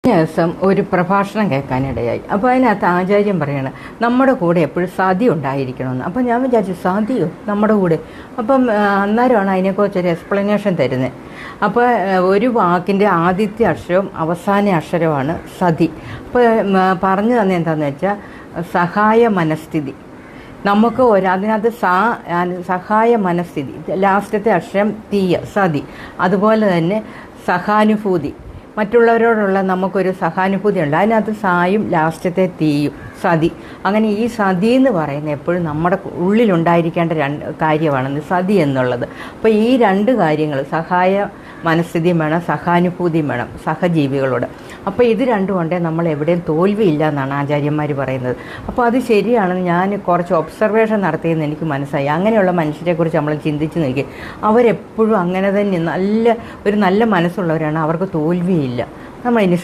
ദിവസം ഒരു പ്രഭാഷണം കേൾക്കാനിടയായി. അപ്പോൾ അതിനകത്ത് ആചാര്യം പറയാണ് നമ്മുടെ കൂടെ എപ്പോഴും സതി ഉണ്ടായിരിക്കണമെന്ന്. അപ്പം ഞാൻ വിചാരിച്ചു സതിയോ നമ്മുടെ കൂടെ. അപ്പം അന്നേരമാണ് അതിനെക്കുറിച്ചൊരു എക്സ്പ്ലനേഷൻ തരുന്നത്. അപ്പോൾ ഒരു വാക്കിൻ്റെ ആദ്യത്തെ അക്ഷരവും അവസാന അക്ഷരമാണ് സതി. അപ്പോൾ പറഞ്ഞു തന്നെ എന്താണെന്ന് വെച്ചാൽ സഹായ മനസ്ഥിതി. നമുക്ക് അതിനകത്ത് സഹായ മനസ്ഥിതി, ലാസ്റ്റത്തെ അക്ഷരം തീയ സതി. അതുപോലെ തന്നെ സഹാനുഭൂതി, മറ്റുള്ളവരോടുള്ള നമുക്കൊരു സഹാനുഭൂതി ഉണ്ട്. അതിനകത്ത് സായും ലാസ്റ്റത്തെ തീയും സതി. അങ്ങനെ ഈ സതി എന്ന് പറയുന്നത് എപ്പോഴും നമ്മുടെ ഉള്ളിലുണ്ടായിരിക്കേണ്ട കാര്യമാണ് സതി എന്നുള്ളത്. അപ്പോൾ ഈ രണ്ട് കാര്യങ്ങൾ, സഹായ മനസ്ഥിതിയും വേണം, സഹാനുഭൂതിയും വേണം സഹജീവികളോട്. അപ്പോൾ ഇത് രണ്ടും ഉണ്ടെങ്കിൽ നമ്മൾ എവിടെയും തോൽവിയില്ല എന്നാണ് ആചാര്യന്മാർ പറയുന്നത്. അപ്പോൾ അത് ശരിയാണെന്ന് ഞാൻ കുറച്ച് ഒബ്സർവേഷൻ നടത്തിയെന്ന് എനിക്ക് മനസ്സിലായി. അങ്ങനെയുള്ള മനുഷ്യരെക്കുറിച്ച് നമ്മൾ ചിന്തിച്ച് നോക്കി, അവരെപ്പോഴും അങ്ങനെ തന്നെ നല്ല മനസ്സുള്ളവരാണ്, അവർക്ക് തോൽവിയില്ല. നമ്മൾ ഇനി